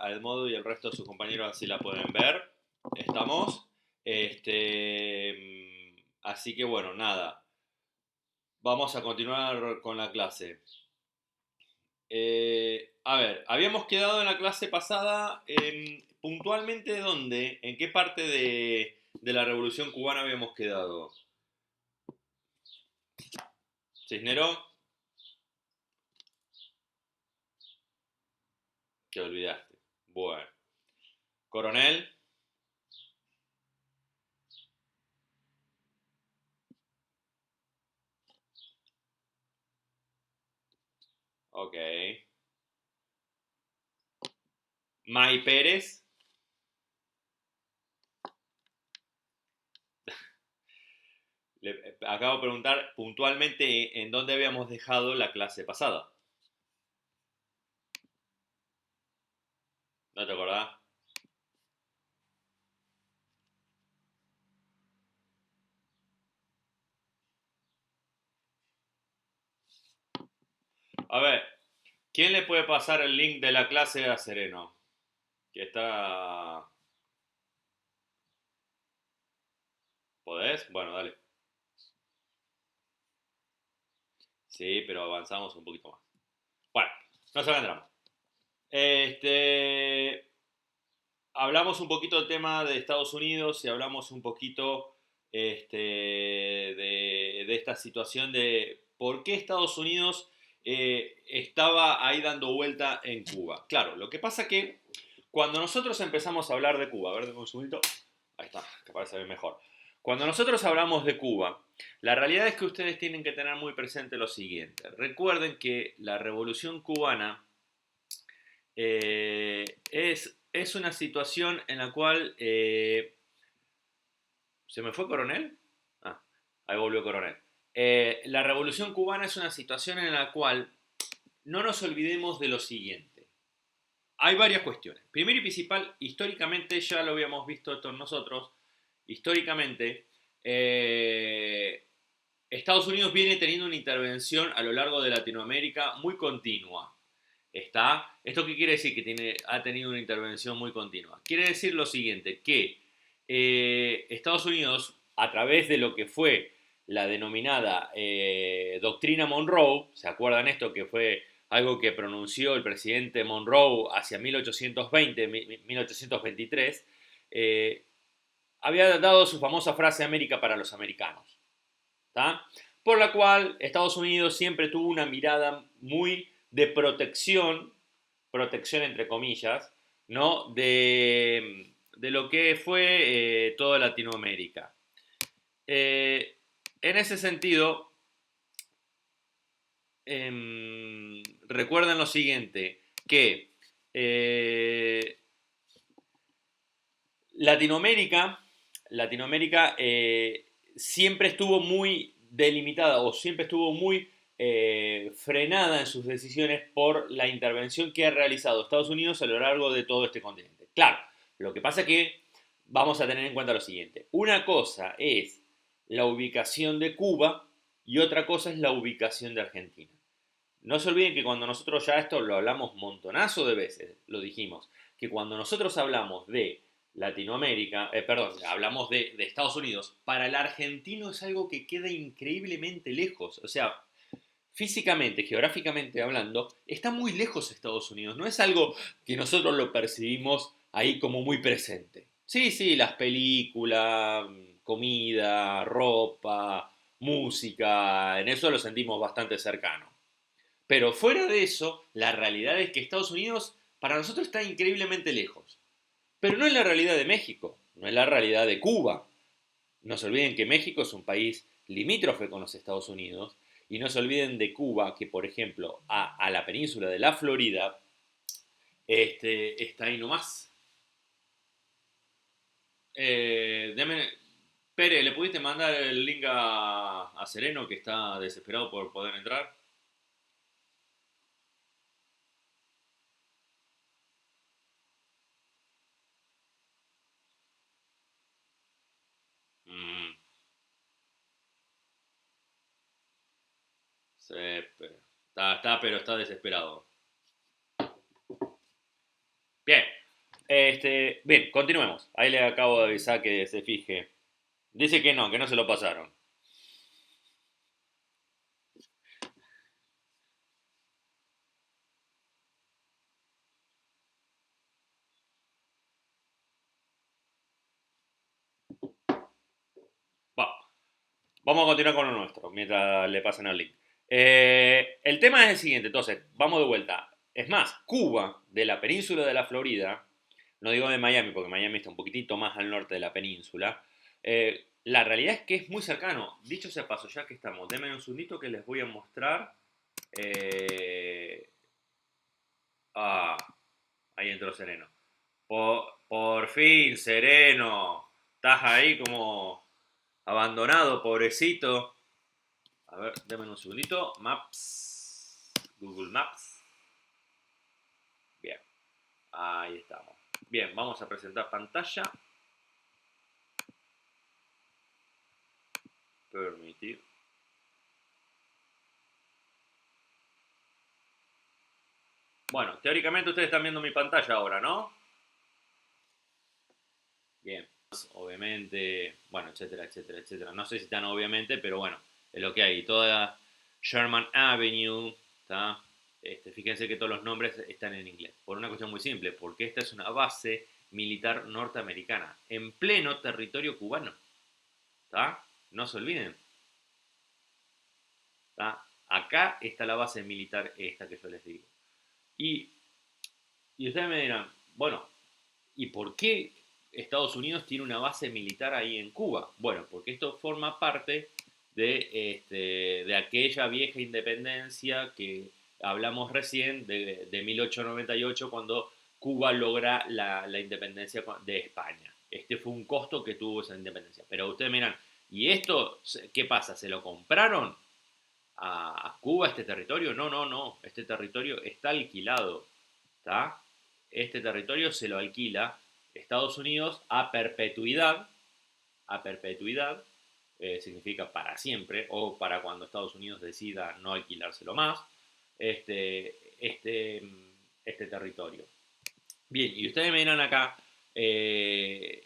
a Edmodo y el resto de sus compañeros así la pueden ver. Estamos. Así que bueno, nada. Vamos a continuar con la clase. A ver, habíamos quedado en la clase pasada puntualmente ¿dónde? ¿En qué parte de la Revolución Cubana habíamos quedado? ¿Cisnero? Te olvidaste. Bueno. ¿Coronel? Ok. ¿May Pérez? Acabo de preguntar puntualmente en dónde habíamos dejado la clase pasada. ¿No te acordás? A ver, ¿quién le puede pasar el link de la clase a Sereno? Que está... ¿Podés? Bueno, dale. Sí, pero avanzamos un poquito más. Bueno, nos adentramos. Hablamos un poquito del tema de Estados Unidos y hablamos un poquito de esta situación de por qué Estados Unidos estaba ahí dando vuelta en Cuba. Claro, lo que pasa que cuando nosotros empezamos a hablar de Cuba, a ver, dame un segundito, ahí está, que parece mejor. Cuando nosotros hablamos de Cuba, la realidad es que ustedes tienen que tener muy presente lo siguiente. Recuerden que la revolución cubana es una situación en la cual... ¿Se me fue Coronel? Ah, ahí volvió Coronel. La revolución cubana es una situación en la cual no nos olvidemos de lo siguiente. Hay varias cuestiones. Primero y principal, históricamente, ya lo habíamos visto esto nosotros, históricamente, Estados Unidos viene teniendo una intervención a lo largo de Latinoamérica muy continua. ¿Esto qué quiere decir? Que ha tenido una intervención muy continua. Quiere decir lo siguiente, que Estados Unidos, a través de lo que fue la denominada doctrina Monroe, ¿se acuerdan esto? Que fue algo que pronunció el presidente Monroe hacia 1820, 1823, había dado su famosa frase América para los americanos. ¿Tá? Por la cual Estados Unidos siempre tuvo una mirada muy de protección entre comillas, ¿no? de lo que fue toda Latinoamérica. En ese sentido, recuerden lo siguiente, que Latinoamérica siempre estuvo muy delimitada o siempre estuvo muy frenada en sus decisiones por la intervención que ha realizado Estados Unidos a lo largo de todo este continente. Claro, lo que pasa es que vamos a tener en cuenta lo siguiente. Una cosa es la ubicación de Cuba y otra cosa es la ubicación de Argentina. No se olviden que cuando nosotros ya esto lo hablamos montonazo de veces, lo dijimos, que cuando nosotros hablamos de Latinoamérica, perdón, hablamos de Estados Unidos, para el argentino es algo que queda increíblemente lejos. O sea, físicamente, geográficamente hablando, está muy lejos Estados Unidos. No es algo que nosotros lo percibimos ahí como muy presente. Sí, sí, las películas, comida, ropa, música, en eso lo sentimos bastante cercano. Pero fuera de eso, la realidad es que Estados Unidos para nosotros está increíblemente lejos. Pero no es la realidad de México, no es la realidad de Cuba. No se olviden que México es un país limítrofe con los Estados Unidos y no se olviden de Cuba, que por ejemplo a la península de la Florida está ahí nomás. Pere, ¿le pudiste mandar el link a Sereno que está desesperado por poder entrar? Mm, sí, pero pero está desesperado. Bien, Bien, continuemos. Ahí le acabo de avisar que se fije. Dice que no se lo pasaron. Va, vamos a continuar con lo nuestro, mientras le pasan el link. El tema es el siguiente, entonces, vamos de vuelta. Es más, Cuba, de la península de la Florida, no digo de Miami, porque Miami está un poquitito más al norte de la península, la realidad es que es muy cercano. Dicho sea paso, ya que estamos, denme un segundito que les voy a mostrar. eh, ah, ahí entró Sereno. Por fin, Sereno. Estás ahí como abandonado, pobrecito. A ver, déme un segundito. Maps. Google Maps. Bien, ahí estamos. Bien, vamos a presentar pantalla. Permitir. Bueno, teóricamente ustedes están viendo mi pantalla ahora, ¿no? Bien. Obviamente, bueno, etcétera, etcétera, etcétera. No sé si tan obviamente, pero bueno, es lo que hay. Toda Sherman Avenue, ¿está? Fíjense que todos los nombres están en inglés. Por una cuestión muy simple, porque esta es una base militar norteamericana en pleno territorio cubano. ¿Está? No se olviden. ¿Está? Acá está la base militar esta que yo les digo. Y, y ustedes me dirán, bueno, ¿y por qué Estados Unidos tiene una base militar ahí en Cuba? Bueno, porque esto forma parte de aquella vieja independencia que hablamos recién de 1898 cuando Cuba logra la independencia de España. Este fue un costo que tuvo esa independencia. Pero ustedes miran, ¿y esto qué pasa? ¿Se lo compraron a Cuba este territorio? No, no, no. Este territorio está alquilado. ¿Está? Este territorio se lo alquila Estados Unidos a perpetuidad, significa para siempre, o para cuando Estados Unidos decida no alquilárselo más, este, este, este territorio. Bien, y ustedes me dirán acá, eh,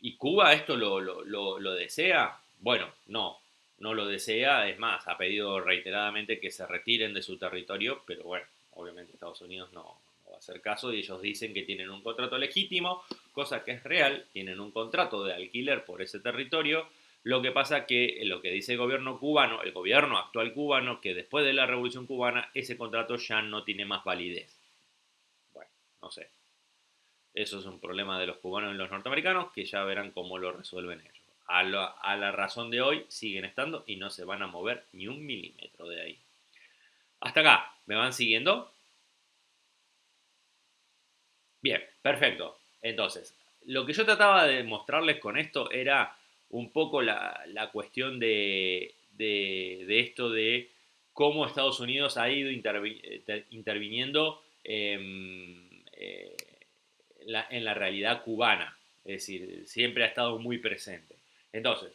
¿y Cuba esto lo desea? Bueno, no, no lo desea, es más, ha pedido reiteradamente que se retiren de su territorio, pero bueno, obviamente Estados Unidos no va a hacer caso y ellos dicen que tienen un contrato legítimo, cosa que es real, tienen un contrato de alquiler por ese territorio. Lo que pasa que lo que dice el gobierno cubano, el gobierno actual cubano, que después de la revolución cubana ese contrato ya no tiene más validez. Bueno, no sé. Eso es un problema de los cubanos y los norteamericanos que ya verán cómo lo resuelven ellos. A la razón de hoy siguen estando y no se van a mover ni un milímetro de ahí. Hasta acá, ¿me van siguiendo? Bien, perfecto. Entonces, lo que yo trataba de mostrarles con esto era un poco la cuestión de esto de cómo Estados Unidos ha ido interviniendo en la realidad cubana. Es decir, siempre ha estado muy presente. Entonces,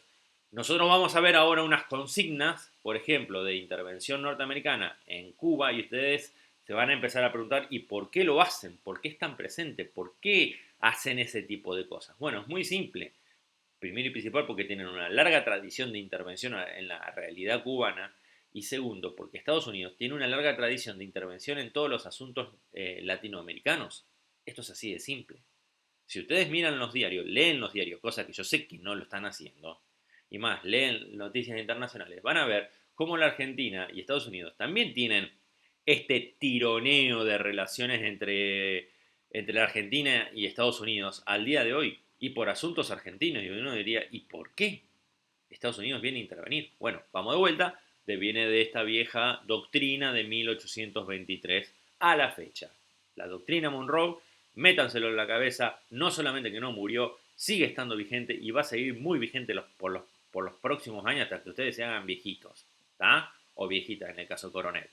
nosotros vamos a ver ahora unas consignas, por ejemplo, de intervención norteamericana en Cuba y ustedes se van a empezar a preguntar, ¿y por qué lo hacen? ¿Por qué están presentes? ¿Por qué hacen ese tipo de cosas? Bueno, es muy simple. Primero y principal porque tienen una larga tradición de intervención en la realidad cubana y segundo porque Estados Unidos tiene una larga tradición de intervención en todos los asuntos latinoamericanos. Esto es así de simple. Si ustedes miran los diarios, leen los diarios, cosa que yo sé que no lo están haciendo, y más, leen noticias internacionales, van a ver cómo la Argentina y Estados Unidos también tienen este tironeo de relaciones entre la Argentina y Estados Unidos al día de hoy, y por asuntos argentinos, y uno diría, ¿y por qué Estados Unidos viene a intervenir? Bueno, vamos de vuelta, viene de esta vieja doctrina de 1823 a la fecha. La doctrina Monroe, métanselo en la cabeza, no solamente que no murió, sigue estando vigente y va a seguir muy vigente por los próximos años hasta que ustedes se hagan viejitos, ¿está? O viejitas en el caso Coronel,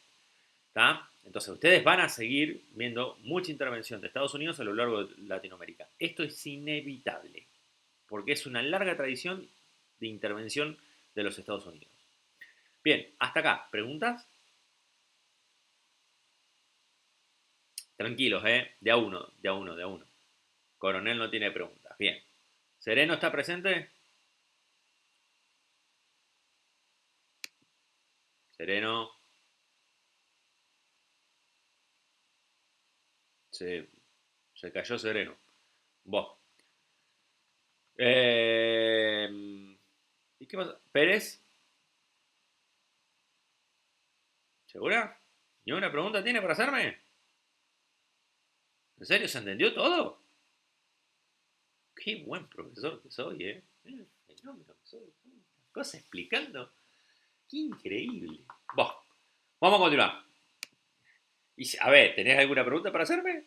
¿está? Entonces ustedes van a seguir viendo mucha intervención de Estados Unidos a lo largo de Latinoamérica. Esto es inevitable, porque es una larga tradición de intervención de los Estados Unidos. Bien, hasta acá. ¿Preguntas? Tranquilos, ¿eh? De a uno, de a uno, de a uno. Coronel no tiene preguntas. Bien. ¿Sereno está presente? Sereno. Se cayó Sereno. Vos. ¿Y qué pasa? ¿Pérez? ¿Segura? ¿Y una pregunta tiene para hacerme? ¿En serio se entendió todo? Qué buen profesor que soy, ¿eh? Fenómeno que soy. Cosa explicando. Qué increíble. Vos, vamos a continuar. Y, a ver, ¿tenés alguna pregunta para hacerme?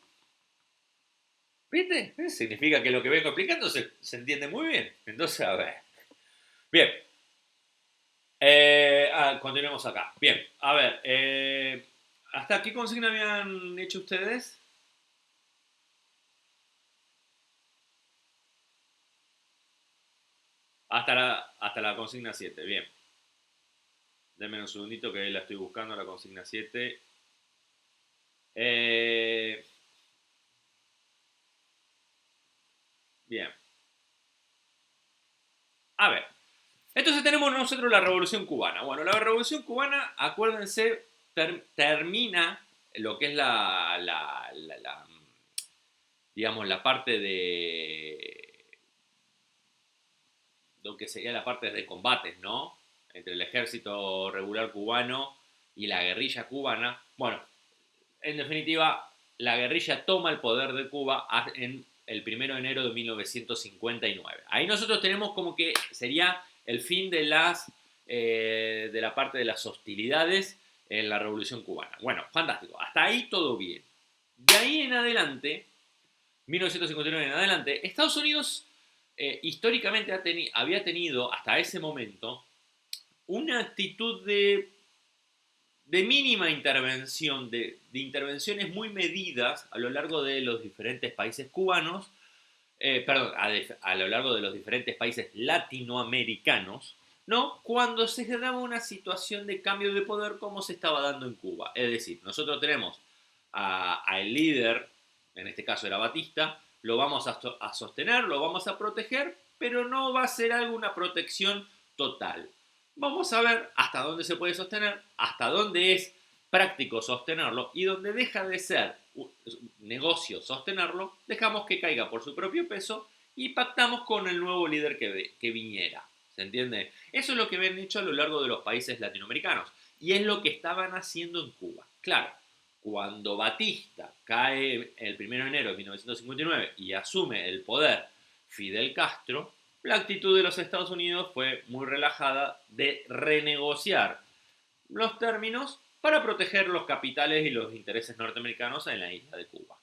¿Viste? Significa que lo que vengo explicando se entiende muy bien. Entonces, a ver. Bien. Continuemos acá. Bien. A ver. ¿Hasta qué consigna habían hecho ustedes? Hasta la consigna 7. Bien. Denme un segundito que ahí la estoy buscando, la consigna 7. Bien. A ver. Entonces tenemos nosotros la Revolución Cubana. Bueno, la Revolución Cubana, acuérdense, termina lo que es digamos, la parte de lo que sería la parte de combates, ¿no? Entre el ejército regular cubano y la guerrilla cubana. Bueno, en definitiva, la guerrilla toma el poder de Cuba en el 1 de enero de 1959. Ahí nosotros tenemos como que sería el fin de la parte de las hostilidades en la Revolución Cubana. Bueno, fantástico. Hasta ahí todo bien. De ahí en adelante, 1959 en adelante, Estados Unidos históricamente había tenido hasta ese momento una actitud de mínima intervención, de intervenciones muy medidas a lo largo de los diferentes países cubanos, perdón, a lo largo de los diferentes países latinoamericanos, ¿no? Cuando se daba una situación de cambio de poder como se estaba dando en Cuba. Es decir, nosotros tenemos al líder, en este caso era Batista, lo vamos a sostener, lo vamos a proteger, pero no va a ser alguna protección total. Vamos a ver hasta dónde se puede sostener, hasta dónde es práctico sostenerlo y donde deja de ser un negocio sostenerlo, dejamos que caiga por su propio peso y pactamos con el nuevo líder que viniera. ¿Se entiende? Eso es lo que habían hecho a lo largo de los países latinoamericanos y es lo que estaban haciendo en Cuba. Claro, cuando Batista cae el 1 de enero de 1959 y asume el poder Fidel Castro, la actitud de los Estados Unidos fue muy relajada de renegociar los términos para proteger los capitales y los intereses norteamericanos en la isla de Cuba.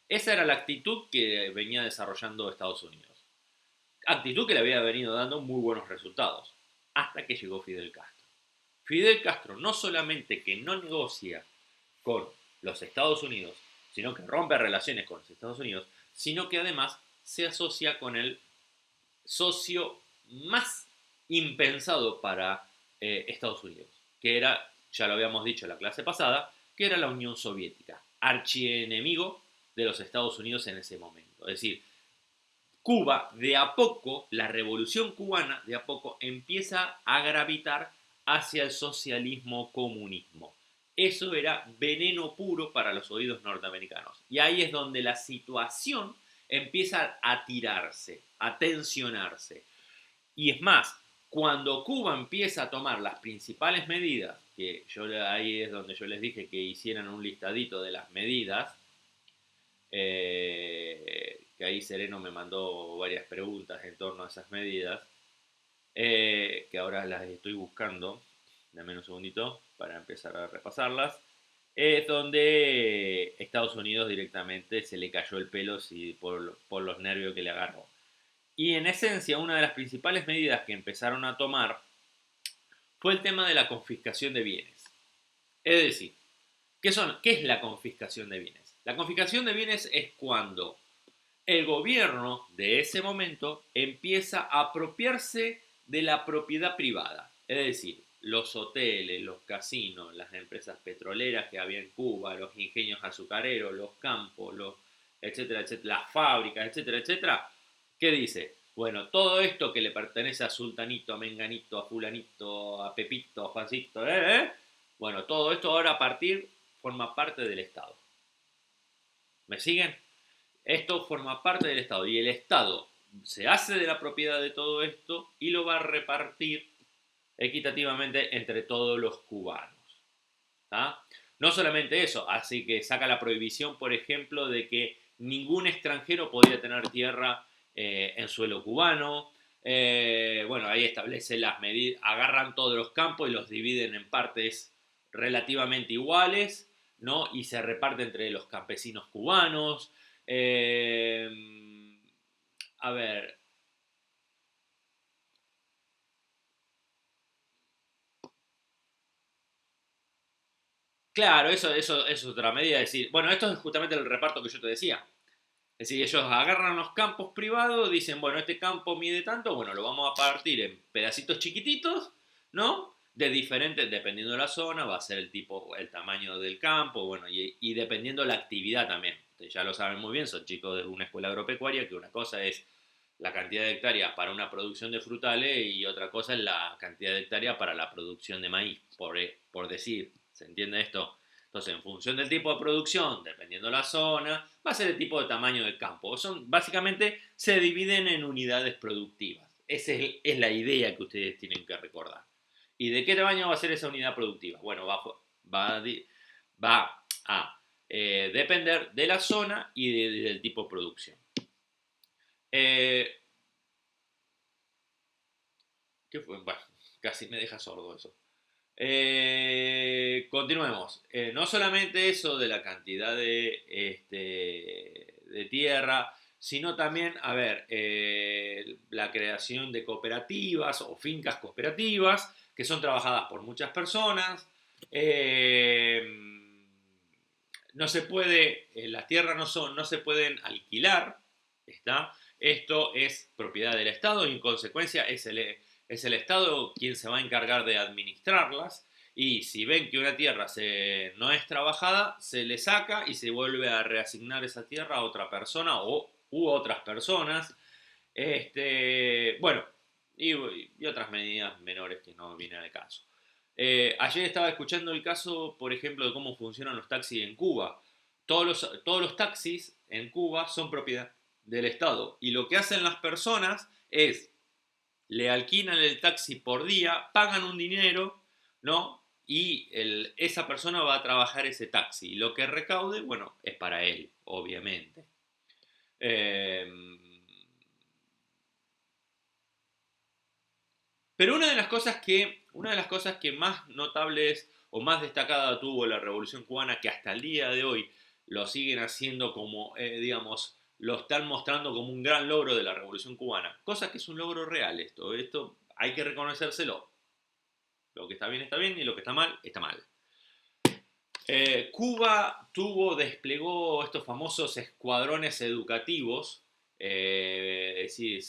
Esa era la actitud que venía desarrollando Estados Unidos. Actitud que le había venido dando muy buenos resultados, hasta que llegó Fidel Castro. Fidel Castro no solamente que no negocia con los Estados Unidos, sino que rompe relaciones con los Estados Unidos, sino que además se asocia con el socio más impensado para Estados Unidos, que era, ya lo habíamos dicho en la clase pasada, que era la Unión Soviética, archienemigo de los Estados Unidos en ese momento. Es decir, Cuba, de a poco, la revolución cubana, de a poco empieza a gravitar hacia el socialismo-comunismo. Eso era veneno puro para los oídos norteamericanos. Y ahí es donde la situación empieza a tirarse, a tensionarse. Y es más, cuando Cuba empieza a tomar las principales medidas, que ahí es donde yo les dije que hicieran un listadito de las medidas, que ahí Sereno me mandó varias preguntas en torno a esas medidas, que ahora las estoy buscando, dame un segundito para empezar a repasarlas, es donde Estados Unidos directamente se le cayó el pelo por los nervios que le agarró. Y en esencia, una de las principales medidas que empezaron a tomar fue el tema de la confiscación de bienes. Es decir, ¿qué es la confiscación de bienes? La confiscación de bienes es cuando el gobierno de ese momento empieza a apropiarse de la propiedad privada. Es decir, los hoteles, los casinos, las empresas petroleras que había en Cuba, los ingenios azucareros, los campos, etcétera, etcétera, las fábricas, etcétera, etcétera, ¿qué dice? Bueno, todo esto que le pertenece a Sultanito, a Menganito, a Fulanito, a Pepito, a Juancito, bueno, todo esto ahora a partir forma parte del Estado. ¿Me siguen? Esto forma parte del Estado y el Estado se hace de la propiedad de todo esto y lo va a repartir equitativamente entre todos los cubanos. ¿Tá? No solamente eso, así que saca la prohibición, por ejemplo, de que ningún extranjero podría tener tierra en suelo cubano. Bueno, ahí establece las medidas, agarran todos los campos y los dividen en partes relativamente iguales, ¿no? Y se reparte entre los campesinos cubanos. Eh, a ver, claro, eso es otra medida. Es decir, bueno, esto es justamente el reparto que yo te decía. Es decir, ellos agarran los campos privados, dicen, bueno, este campo mide tanto, bueno, lo vamos a partir en pedacitos chiquititos, ¿no? De diferentes, dependiendo de la zona, va a ser el tipo, el tamaño del campo, bueno, y dependiendo la actividad también. Ustedes ya lo saben muy bien, son chicos de una escuela agropecuaria, que una cosa es la cantidad de hectáreas para una producción de frutales y otra cosa es la cantidad de hectáreas para la producción de maíz, por decir, ¿se entiende esto? Entonces, en función del tipo de producción, dependiendo de la zona, va a ser el tipo de tamaño del campo. Son, básicamente, se dividen en unidades productivas. Esa es la idea que ustedes tienen que recordar. ¿Y de qué tamaño va a ser esa unidad productiva? Bueno, va, va a depender de la zona y del tipo de producción. Eh, ¿Qué fue? Bueno, casi me deja sordo eso. Continuemos. No solamente eso de la cantidad de tierra, sino también, a ver, la creación de cooperativas o fincas cooperativas que son trabajadas por muchas personas. Eh, no se puede, las tierras no se pueden alquilar, ¿está? Esto es propiedad del Estado y en consecuencia es el Estado quien se va a encargar de administrarlas y si ven que una tierra no es trabajada, se le saca y se vuelve a reasignar esa tierra a otra persona u otras personas. Bueno, y otras medidas menores que no vienen al caso. Ayer estaba escuchando el caso, por ejemplo, de cómo funcionan los taxis en Cuba. Todos los taxis en Cuba son propiedad del Estado y lo que hacen las personas es le alquilan el taxi por día, pagan un dinero, ¿no? Y esa persona va a trabajar ese taxi. Y lo que recaude, bueno, es para él, obviamente. Eh, pero una de las cosas que más notables o más destacada tuvo la Revolución Cubana, que hasta el día de hoy lo siguen haciendo como, digamos, lo están mostrando como un gran logro de la Revolución Cubana, cosa que es un logro real esto hay que reconocérselo. Lo que está bien y lo que está mal, está mal. Cuba desplegó estos famosos escuadrones educativos, es decir,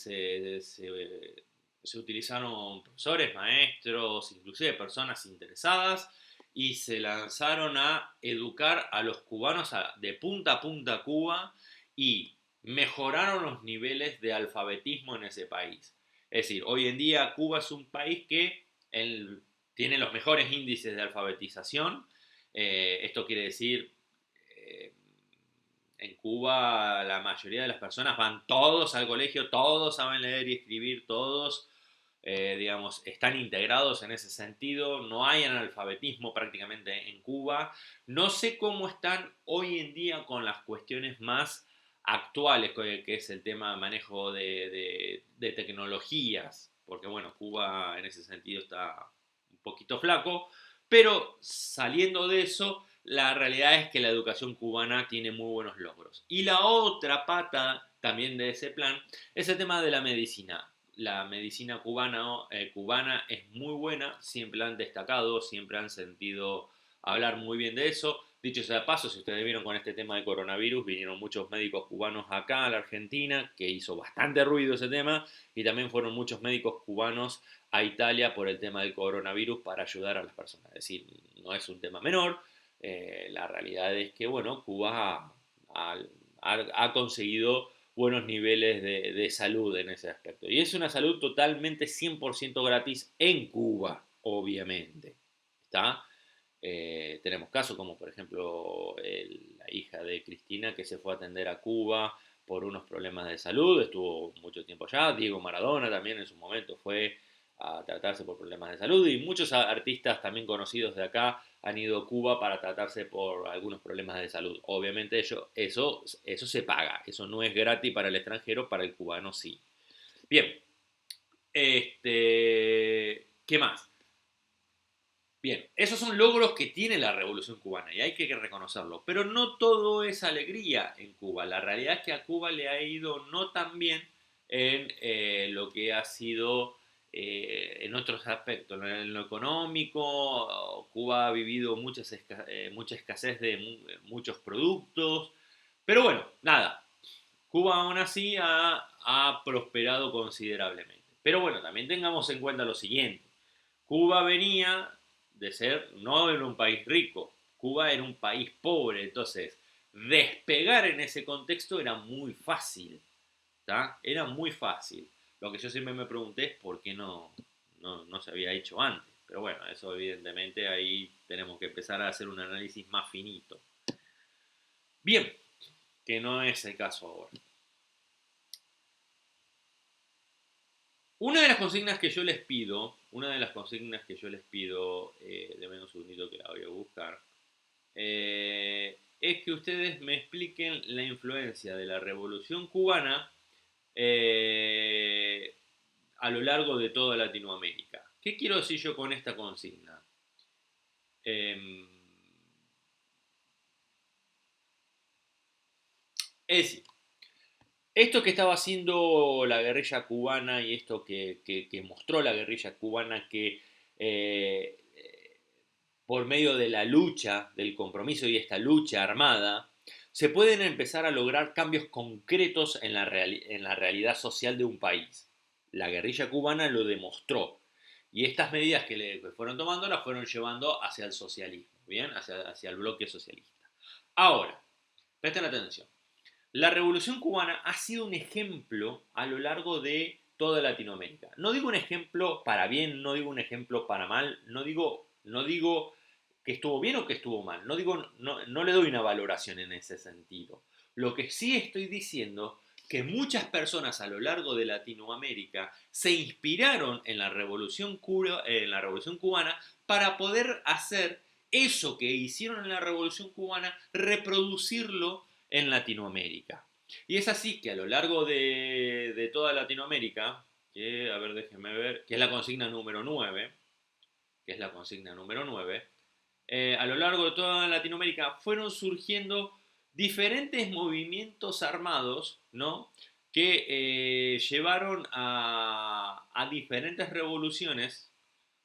se utilizaron profesores, maestros, inclusive personas interesadas, y se lanzaron a educar a los cubanos de punta a punta Cuba y mejoraron los niveles de alfabetismo en ese país. Es decir, hoy en día Cuba es un país que tiene los mejores índices de alfabetización. Esto quiere decir, eh, en Cuba la mayoría de las personas van todos al colegio, todos saben leer y escribir, todos, digamos, están integrados en ese sentido, no hay analfabetismo prácticamente en Cuba. No sé cómo están hoy en día con las cuestiones más actuales, que es el tema de manejo de tecnologías, porque bueno, Cuba en ese sentido está un poquito flaco, pero saliendo de eso, la realidad es que la educación cubana tiene muy buenos logros. Y la otra pata también de ese plan es el tema de la medicina. La medicina cubana es muy buena, siempre la han destacado, siempre han sentido hablar muy bien de eso. Dicho sea de paso, si ustedes vieron con este tema de coronavirus, vinieron muchos médicos cubanos acá a la Argentina, que hizo bastante ruido ese tema, y también fueron muchos médicos cubanos a Italia por el tema del coronavirus para ayudar a las personas. Es decir, no es un tema menor. La realidad es que, bueno, Cuba ha ha conseguido buenos niveles de salud en ese aspecto. Y es una salud totalmente 100% gratis en Cuba, obviamente. ¿Está? Tenemos casos como por ejemplo la hija de Cristina que se fue a atender a Cuba por unos problemas de salud, estuvo mucho tiempo allá. Diego Maradona también en su momento fue a tratarse por problemas de salud, y muchos artistas también conocidos de acá han ido a Cuba para tratarse por algunos problemas de salud. Obviamente eso se paga, eso no es gratis para el extranjero, para el cubano sí. Bien, ¿qué más? Bien, esos son logros que tiene la Revolución Cubana y hay que reconocerlo, pero no todo es alegría en Cuba. La realidad es que a Cuba le ha ido no tan bien en lo que ha sido en otros aspectos. En lo económico, Cuba ha vivido mucha escasez de muchos productos, pero bueno, nada, Cuba aún así ha prosperado considerablemente. Pero bueno, también tengamos en cuenta lo siguiente. Cuba venía de ser, no en un país rico, Cuba era un país pobre, entonces despegar en ese contexto era muy fácil, ¿tá? Era muy fácil. Lo que yo siempre me pregunté es por qué no se había hecho antes. Pero bueno, eso evidentemente ahí tenemos que empezar a hacer un análisis más finito. Bien, que no es el caso ahora. Una de las consignas que yo les pido, denme un segundito que la voy a buscar, es que ustedes me expliquen la influencia de la Revolución Cubana eh, a lo largo de toda Latinoamérica. ¿Qué quiero decir yo con esta consigna? Eh, es decir, esto que estaba haciendo la guerrilla cubana y esto que mostró la guerrilla cubana, que eh, por medio de la lucha, del compromiso y esta lucha armada, se pueden empezar a lograr cambios concretos en la realidad social de un país. La guerrilla cubana lo demostró. Y estas medidas que fueron tomando las fueron llevando hacia el socialismo, ¿bien? Hacia el bloque socialista. Ahora, presten atención. La Revolución Cubana ha sido un ejemplo a lo largo de toda Latinoamérica. No digo un ejemplo para bien, no digo un ejemplo para mal, no digo que estuvo bien o que estuvo mal, no le doy una valoración en ese sentido. Lo que sí estoy diciendo que muchas personas a lo largo de Latinoamérica se inspiraron en la Revolución Cubana para poder hacer eso que hicieron en la Revolución Cubana, reproducirlo en Latinoamérica. Y es así que a lo largo de toda Latinoamérica, que, a ver, déjenme ver, que es la consigna número 9, que es la consigna número 9, a lo largo de toda Latinoamérica fueron surgiendo diferentes movimientos armados, ¿no? Que llevaron a diferentes revoluciones,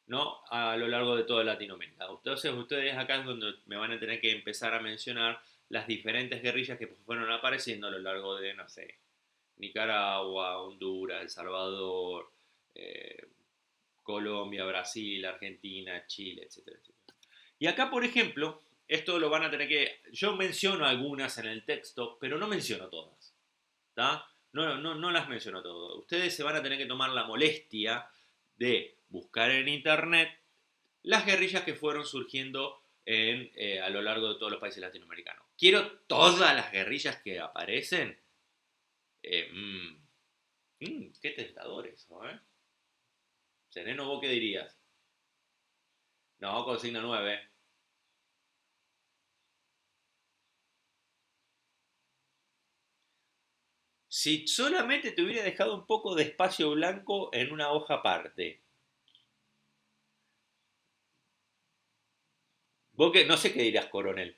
¿no? A lo largo de toda Latinoamérica. Entonces ustedes acá es donde me van a tener que empezar a mencionar las diferentes guerrillas que fueron apareciendo a lo largo de, no sé, Nicaragua, Honduras, El Salvador, eh, Colombia, Brasil, Argentina, Chile, etcétera, etcétera. Y acá, por ejemplo, esto lo van a tener que... Yo menciono algunas en el texto, pero no menciono todas. ¿Está? No las menciono todas. Ustedes se van a tener que tomar la molestia de buscar en internet las guerrillas que fueron surgiendo a lo largo de todos los países latinoamericanos. Quiero todas las guerrillas que aparecen. Eh, qué tentador eso, ¿eh? Sereno, ¿vos qué dirías? No, consigna 9. Si solamente te hubiera dejado un poco de espacio blanco en una hoja aparte. Vos que, no sé qué dirás, coronel.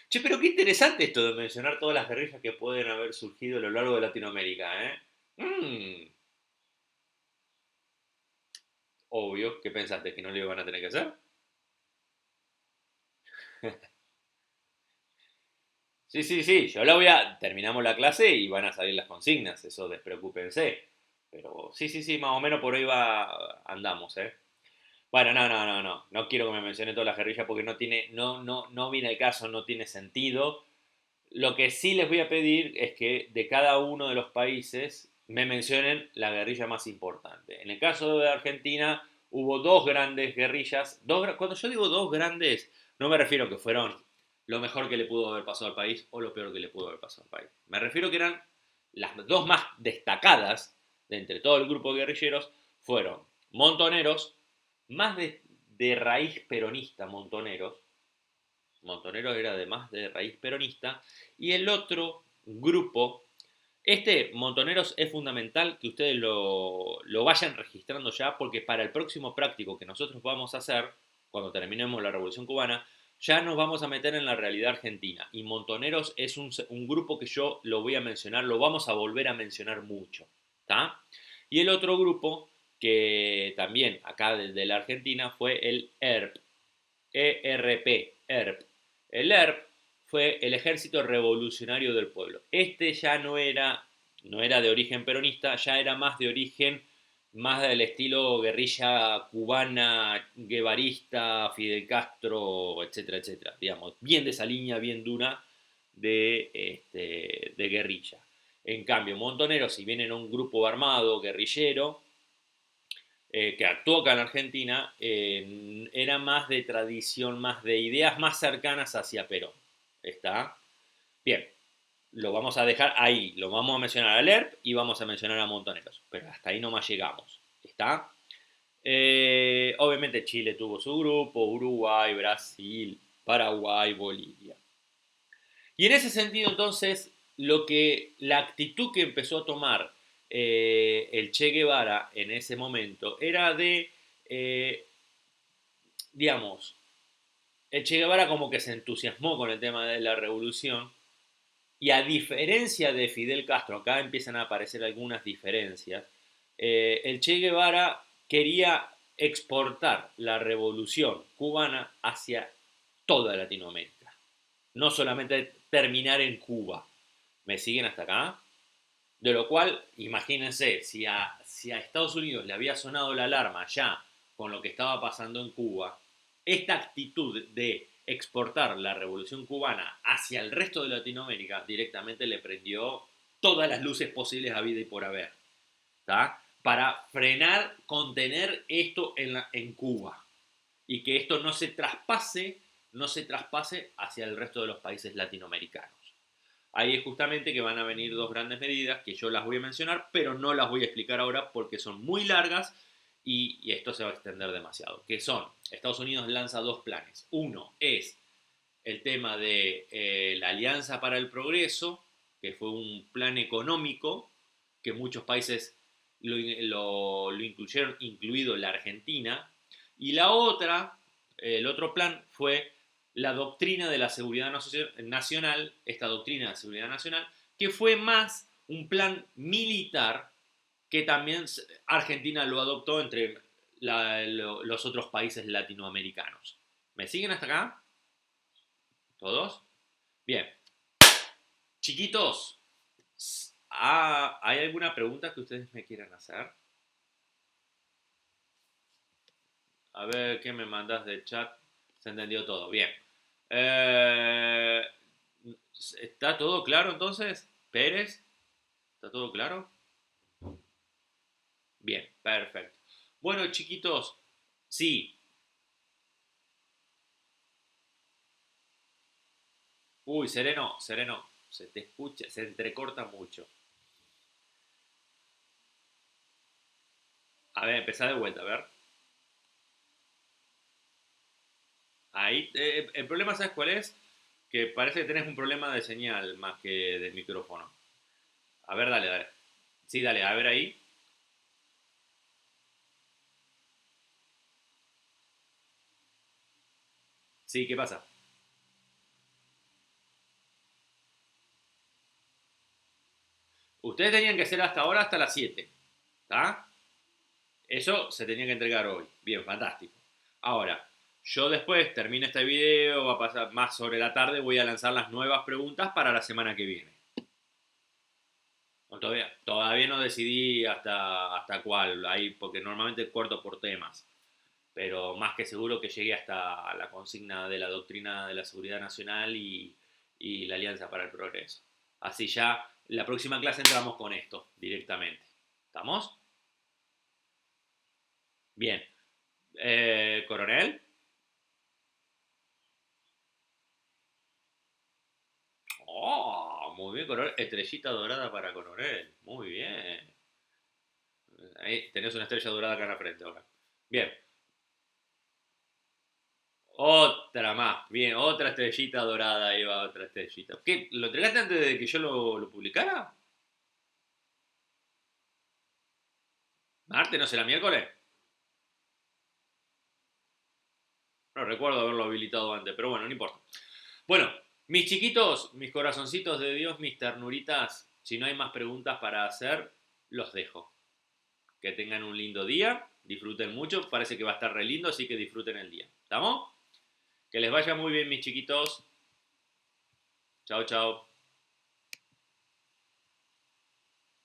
Che, pero qué interesante esto de mencionar todas las guerrillas que pueden haber surgido a lo largo de Latinoamérica, ¿eh? Obvio, ¿qué pensaste? ¿Que no lo iban a tener que hacer? Sí, sí, sí, yo la voy a... Terminamos la clase y van a salir las consignas, eso despreocúpense. Pero sí, sí, sí, más o menos por ahí andamos, ¿eh? Bueno, no quiero que me mencione todas las guerrillas porque no viene el caso, no tiene sentido. Lo que sí les voy a pedir es que de cada uno de los países me mencionen la guerrilla más importante. En el caso de Argentina hubo dos grandes guerrillas. Cuando yo digo dos grandes, no me refiero a que fueron lo mejor que le pudo haber pasado al país o lo peor que le pudo haber pasado al país. Me refiero a que eran las dos más destacadas de entre todo el grupo de guerrilleros fueron Montoneros, más de raíz peronista Montoneros. Montoneros era además de raíz peronista. Y el otro grupo, Montoneros es fundamental que ustedes lo vayan registrando ya, porque para el próximo práctico que nosotros vamos a hacer, cuando terminemos la Revolución Cubana, ya nos vamos a meter en la realidad argentina. Y Montoneros es un grupo que yo lo voy a mencionar, lo vamos a volver a mencionar mucho. ¿Está? Y el otro grupo, que también acá de la Argentina, fue el ERP. ERP, ERP. El ERP fue el Ejército Revolucionario del Pueblo. Este ya no era de origen peronista, ya era más de origen, más del estilo guerrilla cubana, guevarista, Fidel Castro, etcétera, etcétera. Digamos, bien de esa línea, bien dura de guerrilla. En cambio, Montoneros, si vienen un grupo armado, guerrillero, que actuó acá en Argentina, era más de tradición, más de ideas más cercanas hacia Perón. ¿Está? Bien, lo vamos a dejar ahí, lo vamos a mencionar a LERP y vamos a mencionar a Montoneros, pero hasta ahí nomás llegamos. ¿Está? Obviamente Chile tuvo su grupo, Uruguay, Brasil, Paraguay, Bolivia. Y en ese sentido, entonces, la actitud que empezó a tomar el Che Guevara en ese momento era eh, digamos, el Che Guevara como que se entusiasmó con el tema de la revolución y a diferencia de Fidel Castro, acá empiezan a aparecer algunas diferencias, el Che Guevara quería exportar la revolución cubana hacia toda Latinoamérica, no solamente terminar en Cuba. ¿Me siguen hasta acá? De lo cual, imagínense, si a Estados Unidos le había sonado la alarma ya con lo que estaba pasando en Cuba, esta actitud de exportar la revolución cubana hacia el resto de Latinoamérica directamente le prendió todas las luces posibles a vida y por haber. ¿Tá? Para frenar, contener esto en Cuba y que esto no se traspase hacia el resto de los países latinoamericanos. Ahí es justamente que van a venir dos grandes medidas que yo las voy a mencionar, pero no las voy a explicar ahora porque son muy largas y esto se va a extender demasiado. Que son, Estados Unidos lanza dos planes. Uno es el tema de la Alianza para el Progreso, que fue un plan económico que muchos países lo incluyeron, incluido la Argentina. Y la otra, el otro plan fue la doctrina de la seguridad nacional, esta doctrina de seguridad nacional, que fue más un plan militar que también Argentina lo adoptó entre los otros países latinoamericanos. ¿Me siguen hasta acá? ¿Todos? Bien. Chiquitos, ¿hay alguna pregunta que ustedes me quieran hacer? A ver, ¿qué me mandas de chat? Se entendió todo. Bien. Eh, ¿Está todo claro entonces? Pérez, ¿está todo claro? Bien, perfecto. Bueno, chiquitos, sí. Uy, Sereno, Sereno, se te escucha, se entrecorta mucho. A ver, empezá de vuelta, a ver. Ahí, el problema, ¿sabes cuál es? Que parece que tenés un problema de señal más que del micrófono. A ver, dale, dale. Sí, dale, a ver ahí. Sí, ¿qué pasa? Ustedes tenían que hacer hasta ahora, hasta las 7. ¿Está? Eso se tenía que entregar hoy. Bien, fantástico. Ahora, yo después termino este video, va a pasar más sobre la tarde, voy a lanzar las nuevas preguntas para la semana que viene. No, todavía no decidí hasta cuál, ahí, porque normalmente corto por temas. Pero más que seguro que llegue hasta la consigna de la doctrina de la seguridad nacional y la Alianza para el Progreso. Así ya, la próxima clase entramos con esto directamente. ¿Estamos? Bien. Coronel. Oh, muy bien, Coronel. Estrellita dorada para Coronel. Muy bien. Ahí tenés una estrella dorada acá en la frente ahora. Bien. Otra más. Bien, otra estrellita dorada. Ahí va otra estrellita. ¿Qué? ¿Lo entregaste antes de que yo lo publicara? ¿Martes no será miércoles? No recuerdo haberlo habilitado antes, pero bueno, no importa. Bueno, mis chiquitos, mis corazoncitos de Dios, mis ternuritas, si no hay más preguntas para hacer, los dejo. Que tengan un lindo día, disfruten mucho, parece que va a estar re lindo, así que disfruten el día. ¿Estamos? Que les vaya muy bien, mis chiquitos. Chao, chao.